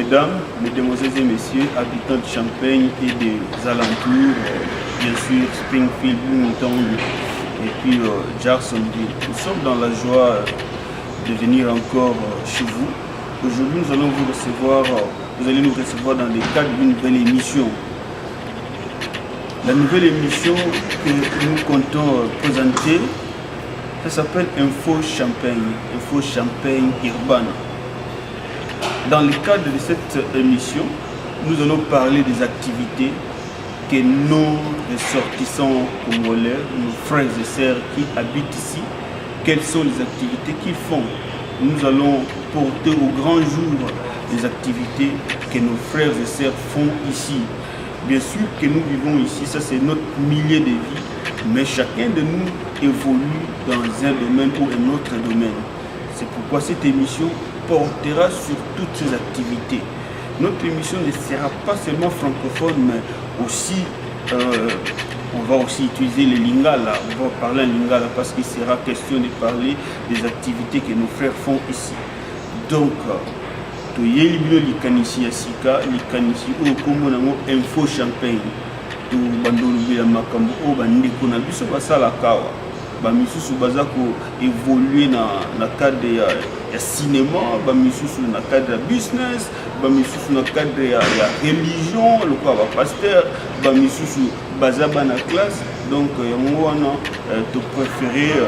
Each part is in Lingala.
mesdames, mesdemoiselles et messieurs, habitants de Champagne et des alentours, bien sûr Springfield, Bloomington et puis Jacksonville. Nous sommes dans la joie de venir encore chez vous. Aujourd'hui, nous allons vous recevoir, vous allez nous recevoir dans le cadre d'une nouvelle émission. La nouvelle émission que nous comptons présenter, ça s'appelle Info Champagne Urbana. Dans le cadre de cette émission, nous allons parler des activités que nos ressortissants congolais, nos frères et sœurs qui habitent ici, quelles sont les activités qu'ils font. Nous allons porter au grand jour les activités que nos frères et sœurs font ici. Bien sûr que nous vivons ici, ça c'est notre milieu de vie, mais chacun de nous évolue dans un domaine ou un autre domaine. C'est pourquoi cette émission portera sur toutes ces activités. Notre émission ne sera pas seulement francophone, mais aussi, on va aussi utiliser le lingala. On va parler en lingala parce qu'il sera question de parler des activités que nos frères font ici. Donc, toyeli bino likanisi ya sika, likanisi oyo kombo nango Info Champagne. To bandolobela makambo oyo bandeko na biso basalaka awa. Bamisusu baza ko évoluer na cadre ya cinéma, bamisusu na cadre ya business, bamisusu na cadre ya religion, lokola ba pasteur, bamisusu baza bana classe. Donc yango wana to préférer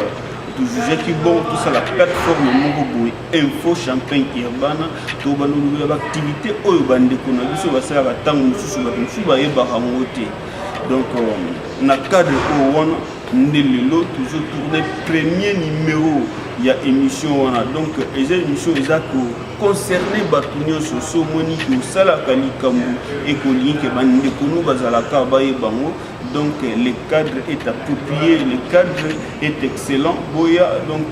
to juger ki bon tout ça la plateforme moko boy Info Champagne Urbana to bandolobela ba activité oyo bandeko na biso basalaka tango mususu ba yeba hango te. Donc na cadre oyo wana Ndélilo, toujours tourné premier numéro, il y a émission wana. Donc les émissions concernées Batunio Soso Moni qui Salakali Kambu et Kolin qui Bandekunu Bazalaka Baye Bango. Donc le cadre est approprié, le cadre est excellent. Boya donc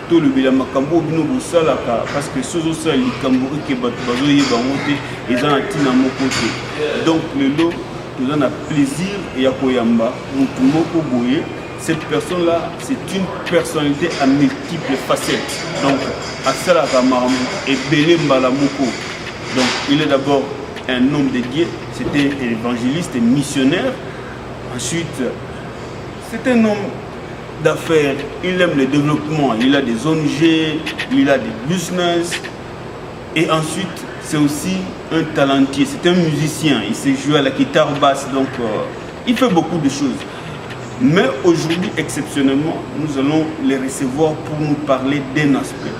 tout le Bilamakambo Bino Salaka parce que Soso Sali Kambu et Bazoye Bangote et Zanatina Mokote. Donc le lot nous avons plaisir et à Koyamba, Moutumoko Boye. Cette personne-là, c'est une personnalité à multiples facettes. Donc, Asala Ramaramou et Belé Mbalamoko. Donc, il est d'abord un homme dédié, c'était un évangéliste et missionnaire. Ensuite, c'est un homme d'affaires, il aime le développement, il a des ONG, il a des business. Et ensuite, c'est aussi un talentier, c'est un musicien, il sait jouer à la guitare basse, donc il fait beaucoup de choses. Mais aujourd'hui, exceptionnellement, nous allons les recevoir pour nous parler d'un aspect,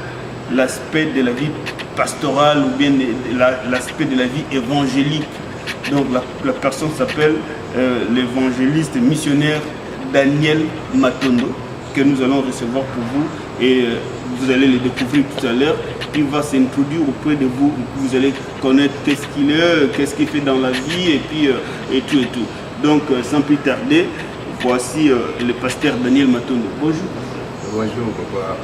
l'aspect de la vie pastorale ou bien l'aspect de la vie évangélique. Donc la personne s'appelle l'évangéliste missionnaire Daniel Matondo, que nous allons recevoir pour vous et vous allez le découvrir tout à l'heure. Il va s'introduire auprès de vous, vous allez connaître qu'est-ce qu'il est, qu'est-ce qu'il fait dans la vie et puis et tout et tout. Donc sans plus tarder, voici le pasteur Daniel Matondo. Bonjour. Bonjour papa.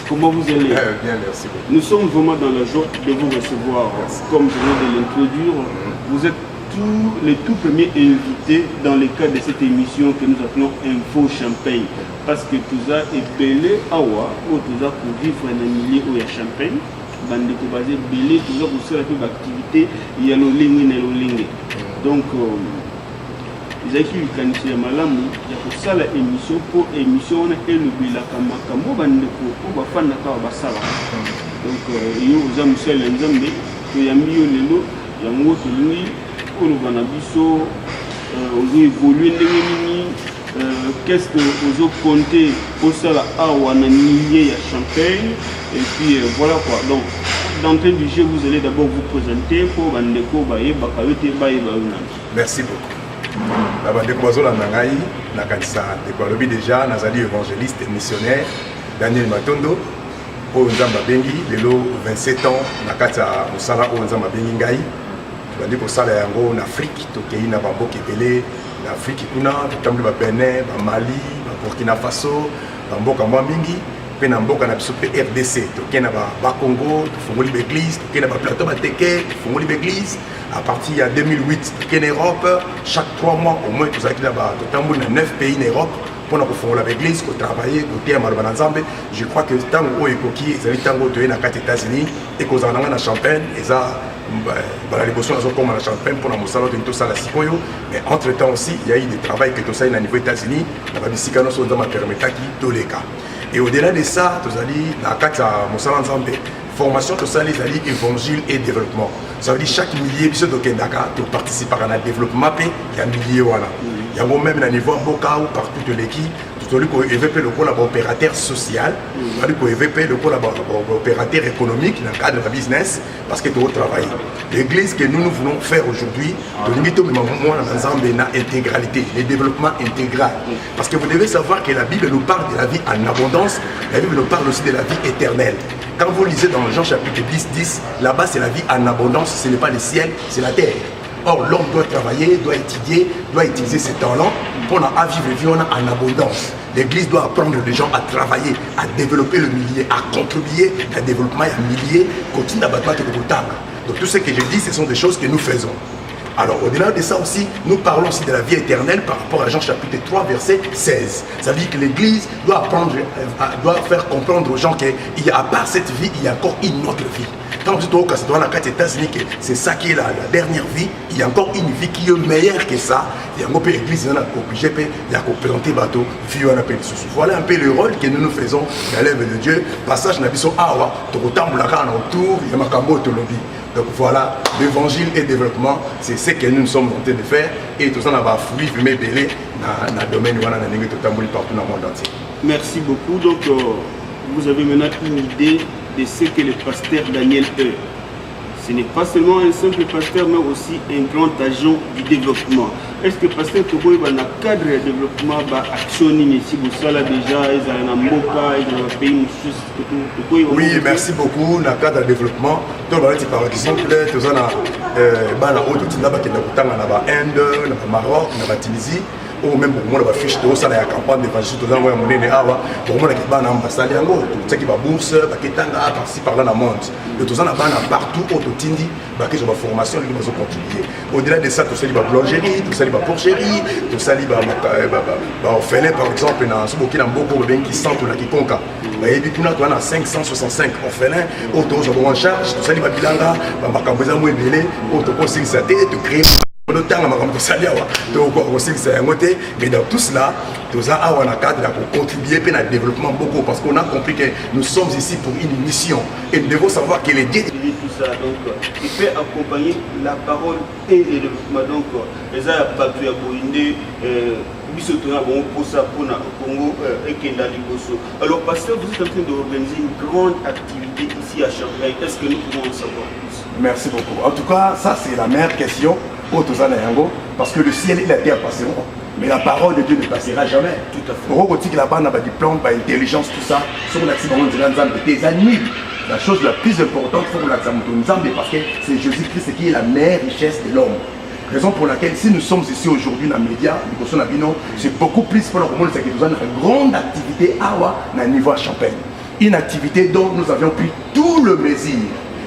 Comment vous allez? Bien, merci beaucoup. Nous sommes vraiment dans la joie de vous recevoir. Merci. Comme je viens de l'introduire, vous êtes les tout premiers invités dans le cadre de cette émission que nous appelons Info Champagne. Parce que tout ça est belé awa, ou tout ça pour vivre dans un milieu où il y a Champagne. Bande ko basé belé, tout ça pour faire une activité, il y a l'olingue. Donc, ils ont écrit le canicier malamu, il y a pour ça l'émission, pour émission, on a élevé la kamakamu, bande ko fan na ka basala. Donc, il y a aux amis seuls, les amis, il y a mis le lot, il y a un autre lui. Nous avons évolué, qu'est-ce que vous avez compté pour ça à Champagne et puis voilà quoi. Donc d'entrée du jeu, vous allez d'abord vous présenter pour Bandeko Baye Bakawete Baye Bauna. Merci beaucoup. La Bandeko Bazola Nangaï, Nakansa, depuis déjà, Nazali évangéliste et missionnaire, Daniel Matondo, au Nzamba Bengi, le 27 ans, Nakata Moussala au Nzamba Bengi Ngaï. Bandi kosala yango na Afrique tokei na bamboka ebele na Afrique kuna totambi ba Benin, ba Mali, ba Burkina Faso, bamboka mwa mingi pe na mboka na biso pe RDC tokei na ba Congo, tofungoli l'église, tokei na ba plateau ba Teke, tofungoli l'église à partir de 2008 tokei na Europe chaque 3 mois au moins tozaki na ba totambi na 9 pays en Europe pour la l'église, pour travailler, pour faire mal ensemble. Je crois que tant que vous avez tant que aux États-Unis et qu'aux Anglais na Champagne, et ça la liboso comme la champagne pour la moussala de tout ça la sipoyo. Mais entre temps aussi il y a eu des travaux que tout ça à niveau États-Unis la babisika no so dans ma permetaki tous les cas. Et au-delà de ça, tout ça dit la carte à moussala ensemble formation tout ça les alliés évangile et développement. Ça veut dire chaque millier de Kendaka tu participes à un développement il y a milliers voilà. Il y a même à niveau Boka ou partout de l'équipe. Celui qui EVP le opérateur social, celui qui EVP le opérateur économique dans le cadre de la business, parce que tu as travaillé. L'église que nous voulons faire aujourd'hui, c'est l'intégralité, le développement intégral. Parce que vous devez savoir que la Bible nous parle de la vie en abondance, la Bible nous parle aussi de la vie éternelle. Quand vous lisez dans Jean chapitre 10, là-bas c'est la vie en abondance, ce n'est pas le ciel, c'est la terre. Or, l'homme doit travailler, doit étudier, doit utiliser ses talents pour vivre vie en abondance. L'église doit apprendre les gens à travailler, à développer le milieu, à contribuer au développement et milieu, continuer à battre le table. Donc tout ce que je dis, ce sont des choses que nous faisons. Alors au-delà de ça aussi, nous parlons aussi de la vie éternelle par rapport à Jean chapitre 3 verset 16. Ça veut dire que l'église doit faire comprendre aux gens qu'il y a à part cette vie, il y a encore une autre vie. Quand vous êtes au Canada, dans la carte États-Unis, c'est ça qui est la dernière vie, il y a encore une vie qui est meilleure que ça. Il y a un peu l'église, il y a obligé, il y a présenter bateau, vie on appelle sous. Voilà un peu le rôle que nous faisons dans l'œuvre de Dieu. Passage Nabiso Awa, Tokotamboulaka en autour, il y a Makambo Tolobi. Donc voilà, l'évangile et le développement, c'est ce que nous sommes en train de faire. Et tout ça, on va fouiller, mais belé dans le domaine où on a partout dans le monde entier. Merci beaucoup. Donc, vous avez maintenant une idée de ce que le pasteur Daniel est. Ce n'est pas seulement un simple pasteur, mais aussi un grand agent du développement. Est-ce que le pasteur Togo dans le cadre du développement va actionner si vous savez déjà, ils ont un moka, ils ont un pays. Oui, merci beaucoup. Dans le cadre du développement, par exemple, nous avons Inde, Maroc, Tunisie. Ou même pour moi, la fiche de ça, la campagne d'évangélisation, tout ça, moi, mon awa, pour moi, la qui va en ambassade, tout ça qui va bourse, qui est par-ci par-là dans le monde. De tout ça, on a partout, au Tindi, qui ont formation, qui vont contribuer. Au-delà de ça, tout ça, il y a boulangerie, tout ça, il y a porcherie, tout ça, il y a orphelin, par exemple, dans ce qui est beaucoup de qui sentent la quiconque. Et puis, on a 565 orphelins, autour en charge, tout ça, il y a bilanga, il y a créer. Mais dans tout cela, nous avons un cadre pour contribuer à le développement beaucoup parce qu'on a compris que nous sommes ici pour une mission et nous devons savoir que les dieux. Tout ça, donc, il peut accompagner la parole et le développement. Donc, les gens ont battu à Boïndé, pour ça, pour le Congo et Kenda Liboso. Alors, pasteur, vous êtes en train d'organiser une grande activité ici à Champagne. Est-ce que nous pouvons en savoir plus? Merci beaucoup. En tout cas, ça, c'est la meilleure question. Parce que le ciel et la terre passeront, mais la parole de Dieu ne passera jamais. Tout à fait. Pour que là-bas, on a du plan, intelligence, tout ça, sur l'accident de tes ennemis. La chose la plus importante pour l'accident parce que c'est Jésus-Christ qui est la meilleure richesse de l'homme. Raison pour laquelle, si nous sommes ici aujourd'hui dans les médias, c'est beaucoup plus pour le monde, c'est que nous avons une grande activité à niveau à Champagne. Une activité dont nous avions pris tout le plaisir.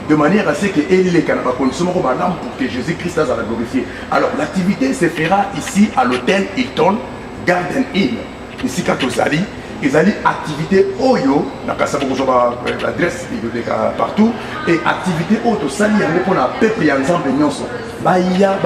De manière à ce que pour que Jésus-Christ a la glorifier. Alors l'activité se fera ici à l'hôtel Hilton Garden Inn. Ici quand vous allez, ils allaient activité Oyo, l'adresse partout, et activité Oyo, sali pour la peuple ensemble Baya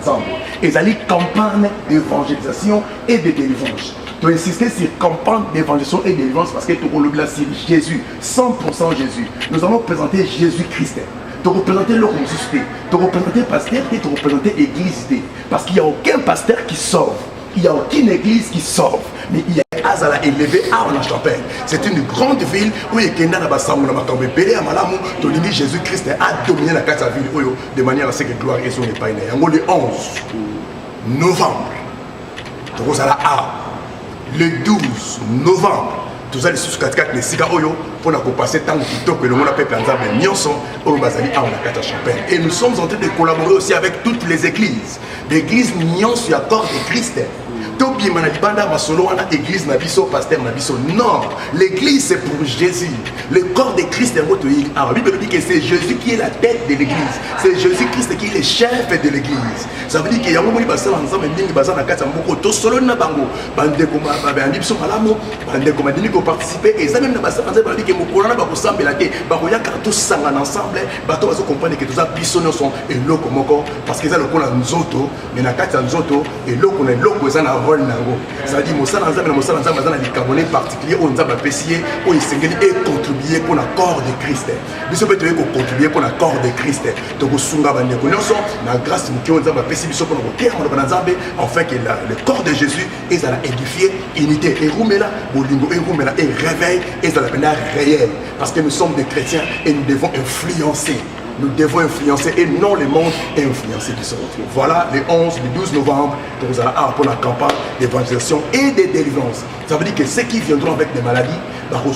ensemble. Ils allaient campagne d'évangélisation et de délivrance. Tu as insisté sur campagne d'évangélisation et de délivrance parce que tu as sur Jésus, 100% Jésus. Nous allons présenter Jésus-Christ. Tu représenter leur société, tu représenter pasteur et tu représenter église. Parce qu'il n'y a aucun pasteur qui sauve. Il n'y a aucune église qui sauve. Mais il y a Azala élevé à Champagne. C'est une grande ville où il y a Jésus-Christ a dominé la carte ville de manière à ce que gloire et son épagne. Le 11 novembre, tu as le 12 novembre, tous les sous 4 les Sika Oyo pour passer tant que le monde a peuple ensemble Nyonson au Bazali à la Champagne. Et nous sommes en train de collaborer aussi avec toutes les églises. L'église Nyonson à corps de Christ. tobima na libanda masolo wana église na biso pasteur na biso. Non, l'église c'est pour Jésus. Le corps de Christ est votre. Alors la Bible dit que c'est Jésus qui est la tête de l'église. C'est Jésus Christ qui est le chef de l'église. Ça veut dire qu'il y a un moment où basala ensemble ndingi basala na kati mboko to solo na bango bande ko ba biso malamo bande ko madini ko participer et ça même na basala ensemble dit que mokolo na ba ko sambela te ba ko yaka tous sangana ensemble bato bazo comprendre que tous ça biso no sont et loko moko parce que ça le kola nzoto mais na kati nzoto et loko na loko ça na rôle nango. Ça dit mosala ensemble na mosala ensemble na bicarbonate particulier on nzamba pesier o isengeli et contribuer pour le corps de Christ. Biso peut ko contribuer pour le corps de Christ. To ko sunga bande ko nyonso na grâce mukio nzamba pesi biso pour le terme de nzambe afin que le corps de Jésus est à la édifier unité et rumela bolingo et rumela et réveil est à la peine réel parce que nous sommes des chrétiens et nous devons influencer. Nous devons influencer et non le monde influencer du monde. Voilà les 11, le 12 novembre, nous allons pour la campagne d'évangélisation et de délivrance. Ça veut dire que ceux qui viendront avec des maladies, nous allons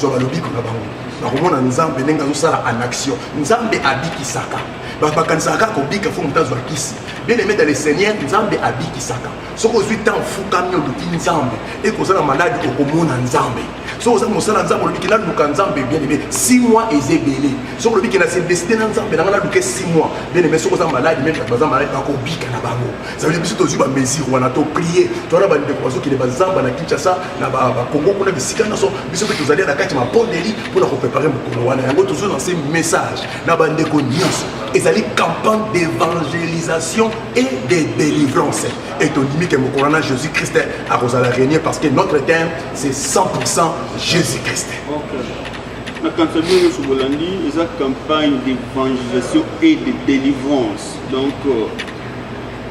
Nzambe en action. Nzambe abiki saka. Bakansaka kobika fo mutazo akisi. Bien aimé dans le Seigneur, Nzambe abiki saka. Soko zui temps fuka myo luki Nzambe. Et kozala malade okomona Nzambe. Soko za mosala Nzambe lobiki na luka Nzambe bien aimé 6 mois ezebele. Soko lobiki na destiné na Nzambe na luka 6 mois. Bien aimé soko za malade même baza malade bakobika na bango. Ça veut dire biso tozu ba mesure wana to prier. Tona ba ndeko ki le bazamba na Kinshasa na ba Congo kuna bisika na so biso pe tozali na kati ma pondeli pour la préparer mokolo wana. Yango tozu dans ces messages na ba ndeko nyonso. Ezali campagne d'évangélisation et de délivrance. Et on dit que mon corona Jésus-Christ a Rosala régner parce que notre thème c'est 100% Jésus-Christ. La campagne sur Bolandi est une campagne d'évangélisation et de délivrance. Donc,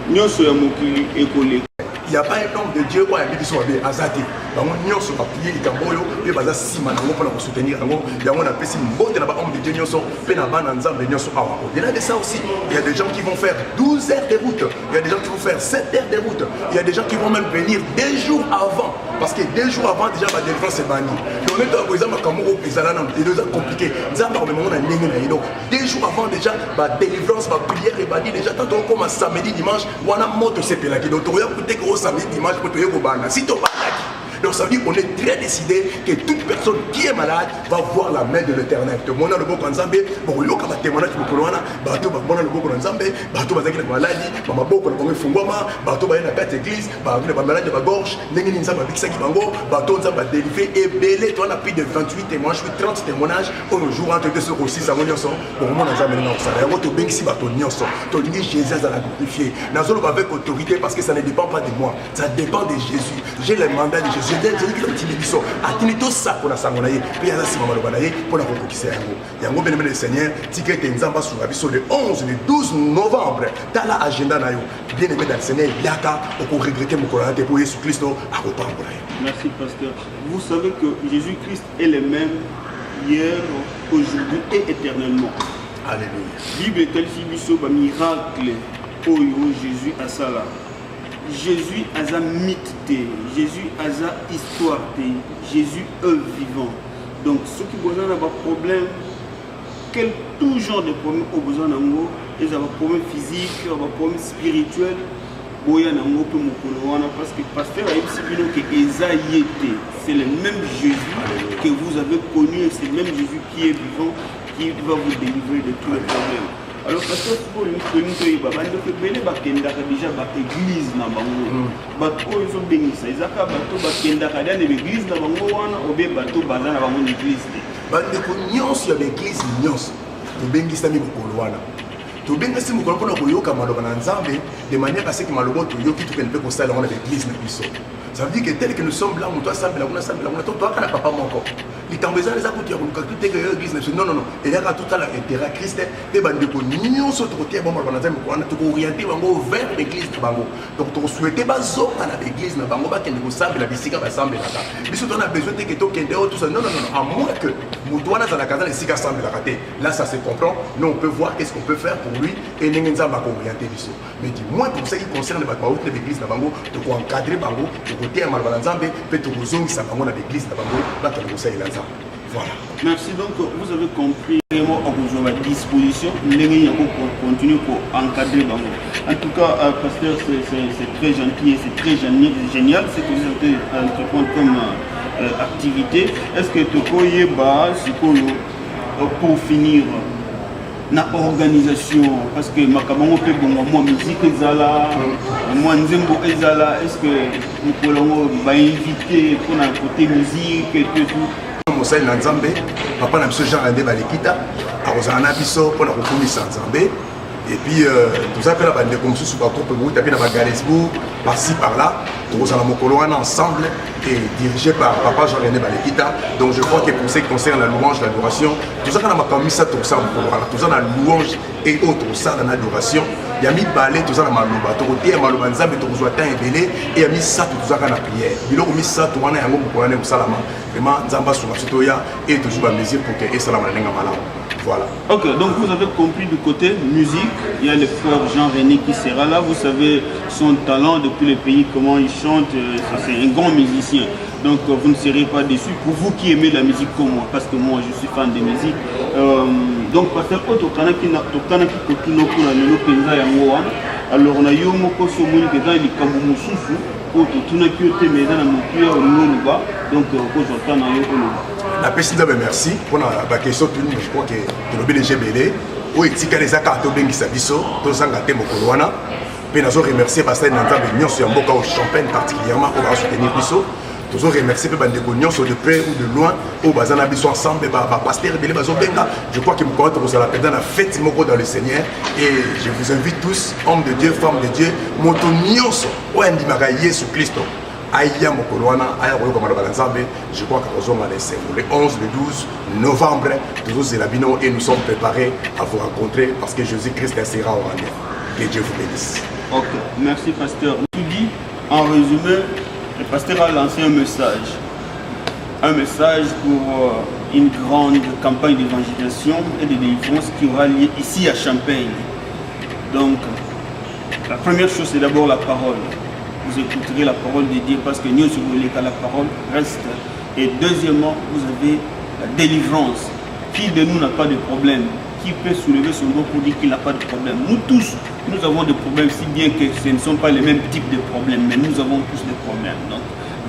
nous sommes écolés. Il n'y a pas un homme de Dieu qui soit azati. Nous sommes priés, nous sommes sima pour soutenir. Nous avons appelé une bonne homme de Dieu. Au-delà de ça aussi, il y a des gens qui vont faire 12 heures de route. Il y a des gens qui vont faire 7 heures de route. Il y a des gens qui vont même venir 2 jours avant. Parce que 2 jours avant, déjà, la délivrance est bannie. Donc, par exemple, c'est compliqué. 2 jours avant, déjà, la délivrance, la prière est bannie. Déjà, tant qu'on commence samedi, dimanche, on a moto, c'est pelaki. Donc, on a samedi, dimanche, pour te dire si tu as donc ça veut dire qu'on est très décidé que toute personne qui est malade va voir la main de l'Éternel. Tout le monde a le bon Nzambe, bon le cas témoignage pour Corona, bateau va bon le bon Nzambe, bateau va avec la maladie, mama boko na kongo fungwama, bateau va na quatre église, bateau va malade de la gorge, nengi Nzambe bikisa ki bango, bateau Nzambe délivré et belé, toi on a plus de 28 témoignages, 30 témoignages, on nous joue entre 2 sur 6 ça on nyonso, bon mon Nzambe na ça. Et to bengi si bateau nyonso, to lingi Jésus à la glorifier. Nazolo va avec autorité parce que ça ne dépend pas de moi, ça dépend de Jésus. J'ai le mandat de Jésus. Je dis que tu dis que ça pour la sangonaye, puis il y a ça pour la reconquistir. Il y a un bien aimé le Seigneur, ticket et Nzamba sur le 11, le 12 novembre. Dans l'agenda, bien aimé dans le Seigneur, il y a qu'à regretter mon courage pour Jésus-Christ à reprendre. Merci, pasteur. Vous savez que Jésus-Christ est le même hier, aujourd'hui et éternellement. Alléluia. Bible est-elle si un miracle pour Jésus à Salah. Jésus a un mythe, Jésus a une histoire, Jésus est vivant. Donc ceux qui ont besoin d'un problème, quel tout genre de problème ont besoin d'un mot, ils ont un problème physique, un problème spirituel, parce que le pasteur a dit que c'est le même Jésus que vous avez connu, c'est le même Jésus qui est vivant, qui va vous délivrer de tous les problèmes. Alors parce que pour une communauté, déjà l'église na bango. Bato ils ont béni ça. Ils ont bato bakendaka dans l'église na bango wana obe bato baza na bango l'église. Bande ko nyonso ya l'église nyonso. To bengi sami bokolo wana. To bengi sami bokolo pona koyoka maloba na Nzambe de manière à ce que maloba to yoki to kende ko sala wana l'église na biso. Ça veut dire que tel que nous sommes là, on doit s'amener là, on doit pas papa mon corps. Les tambézans les accoutes, tout est l'église. Non, il y a tout à l'intérêt Christ. Et ben de nous sommes côté bon, on a tout orienté vers l'église de Bango. Donc tu souhaitais pas zo à l'église de Bango, pas qu'elle nous semble la bisika va sembler là. Mais surtout on a besoin de que tout tout ça. Non, à moins que nous doit dans la casa les sika semble la rater. Là ça se comprend. Nous on peut voir qu'est-ce qu'on peut faire pour lui et n'engenza va orienter biso. Mais du moins pour ce qui concerne l'église de Bango, tu peux encadrer Bango. Côté à Malbalanzambe, peut-être que vous avez l'église de Bango, là tu as conseillé là. Voilà. Merci. Donc, vous avez compris vraiment à disposition, pour continuer pour encadrer. En tout cas, pasteur, c'est très gentil et c'est très génial ce que vous avez entreprendre comme activité. Est-ce que tu peux, pour finir, na organisation, parce que makabango pe bongo moi musique ezala moi nzembo ezala, est-ce que nous pouvons inviter pour la côté musique et tout mosali na nzambe papa na biso Jean René Balekita akozala na biso mpona kokumisa nzambe et puis tout ça pe na bandeko mosusu bagroupe bouta pe na bagalesbourg par-ci par-là tokozala mokolo wana ensemble et dirigé par papa Jean René Balekita. Donc je crois que pour ce qui concerne la louange, l'adoration, tout ça qu'on a makambi ça tout ça tout ça la louange et autres ça dans l'adoration. Il y a mis balé tout ça dans maloba, tout côté maloba nzambe tout zo temps ebelé et il y a mis ça tout ça dans la prière. Biloko mis ça tout wana yango pour wana salama. Vraiment nzamba sur la et toujours ba mesure pour que et salama na ngama malamu. Voilà. Ok, donc vous avez compris du côté musique, il y a le frère Jean-René qui sera là, vous savez son talent depuis le pays, comment il chante, c'est un grand musicien. Donc vous ne serez pas déçus, pour vous qui aimez la musique comme moi, parce que moi je suis fan de musique. Donc pasteur alors on a eu un peu de temps, il la personne merci pour la question je crois que le BDGBD où est-ce que les cartes bien qui s'abisso tous engagés mokolo wana pe nazo remercier pasteur Nanzambe nyonso ya mboka au Champagne particulièrement pour va soutenir biso toujours remercier pe bandeko nyonso de près ou de loin au bazana biso ensemble ba pasteur belé bazo benga. Je crois que moko to sala pendant la fête moko dans le Seigneur et je vous invite tous hommes de Dieu femmes de Dieu moto nyonso o ndimaka Yesu Kristo Aïe Mokoloana, Aïe Balanzambe, je crois que nous le 11, le 12 novembre, tous Labino et nous sommes préparés à vous rencontrer parce que Jésus-Christ sera au rendez-vous. Que Dieu vous bénisse. Ok, merci pasteur. Tout dit, en résumé, le pasteur a lancé un message pour une grande campagne d'évangélisation et de délivrance qui aura lieu ici à Champagne. Donc, la première chose, c'est d'abord la parole. Vous écouterez la parole de Dieu parce que nous, si vous voulez que la parole reste. Et deuxièmement, vous avez la délivrance. Qui de nous n'a pas de problème? Qui peut soulever son dos pour dire qu'il n'a pas de problème? Nous tous, nous avons des problèmes, si bien que ce ne sont pas les mêmes types de problèmes, mais nous avons tous des problèmes. Donc,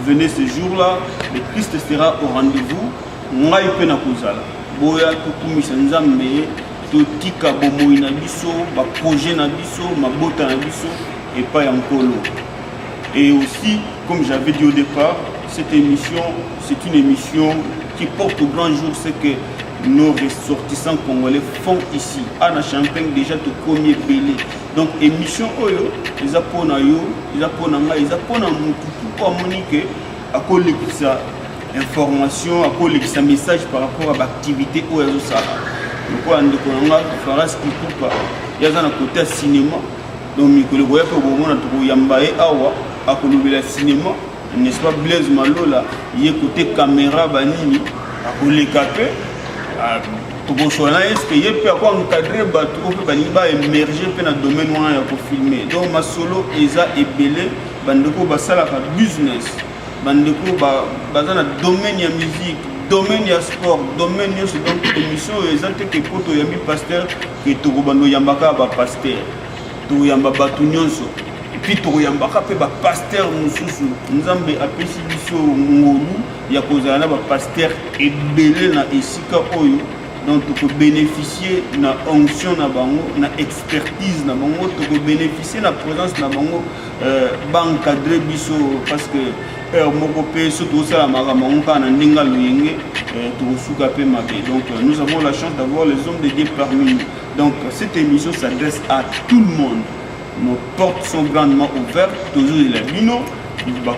venez ce jour-là, le Christ sera au rendez-vous. Moi, il peut n'akozala. Boya, tukumisa nzambe, totika bomoi na biso, ba projet na biso, ma bota na biso, et pas yankolo. Et aussi, comme j'avais dit au départ, cette émission, c'est une émission qui porte au grand jour ce que nos ressortissants congolais font ici. À la Champagne, déjà, tout premier belé. Donc, émission, ils apprennent à eux, ils apprennent à Moutou, pour Monique, à coller sa information, à coller sa message par rapport à l'activité où ils ont ça. Donc, on fera ce qu'il faut pas. Il y a un côté cinéma. Donc, il y a un côté cinéma, n'est-ce pas, Blaise Malola, il y a côté caméra, banini, à coller capé. Est-ce qu'il y a encadré émerger dans le domaine où il faut filmer. Donc, ma solo, Eza et Belé, bandeko basala ka business, bandeko dans le domaine de la musique, domaine de sport, domaine de donc émission, Eza te que poto yambi pasteur, que toko bando yambaka ba pasteur, to yamba batu nyonso. Et puis to yambaka pe ba pasteur mususu, nzambe apesi biso ngolu ya kozala ba pasteur et belé na esika oyo. Donc tu peux bénéficier de la onction na bango, na expertise na bango, tu peux bénéficier de la présence na bango, encadrer biso parce que moko pe surtout ça la maramango kana ndinga luyenge to suka pe mabe. Donc nous avons la chance d'avoir les hommes de Dieu parmi nous. Donc cette émission s'adresse à tout le monde. Nos portes sont grandement ouvertes, toujours les bino,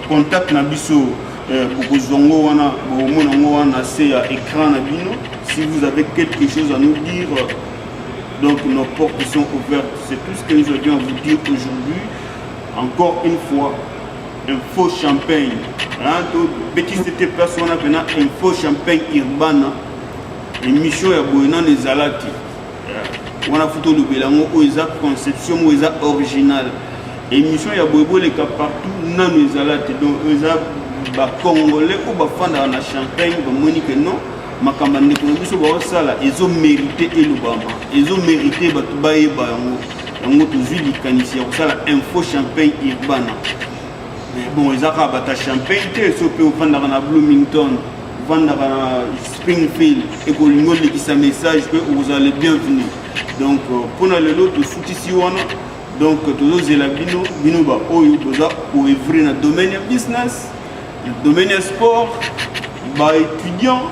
contact na biso pour zongo wana, monongo wana c'est écran na bino. Si vous avez quelque chose à nous dire, donc nos portes sont ouvertes. C'est tout ce que nous avions à vous dire aujourd'hui. Encore une fois, Info Champagne. Petit c'était personne maintenant Info Champagne Urbana. Émission ya boyena les alati. On a photo le belango où ils conception où ils original. Émission ya boyebo les cas partout nan les alati donc ils ba congolais ou ba fanda na Champagne ba monique non. makambo ndeko na biso baosala ezomérite elobama ezomérite bato bayeba yango tozwi likanisi ya kosala info champagne urbana. Mais bon eza kaka bata champagne te so mpe ofandaka na Bloomington ofandaka na Springfield ekolingi olekisa message mpe okozala le bienvenu. Donc mpona lelo tosutisi wana donc tozozela bino baoyo boza koevre na domaine ya business, na domaine ya sport, baétudiant,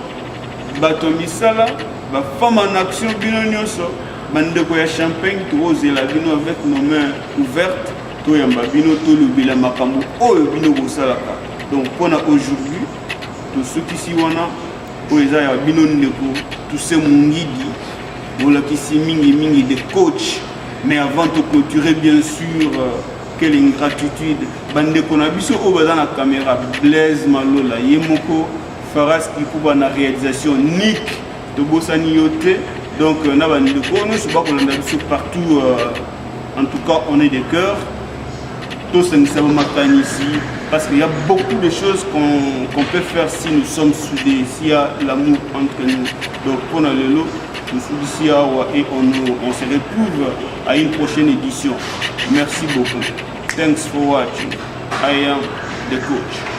bato misala, bafemme en action bino nyonso, bandeko ya champagne tozozela bino avec nos mains ouvertes, toyamba bino tolobela makambo oyo bino bosalaka. Donc mpona aujourd'hui tosutisi wana oyo eza ya bino ndeko Toussaint Mungidi bolakisi mingi de coach. Mais avant de clôturer, bien sûr, quelle ingratitude. Bande Konabiso Obadan la caméra, Blaise Malola, Yemoko, Faras Kipouba na réalisation, Nick de Bossani Yote. Donc, on a bande Kono, je sais pas qu'on a vu partout. En tout cas, on est des cœurs. Tous nous savons maintenant ici. Parce qu'il y a beaucoup de choses qu'on peut faire si nous sommes soudés, s'il y a l'amour entre nous. Donc, pour le lot. Et on se retrouve à une prochaine édition. Merci beaucoup. Thanks for watching. I am the coach.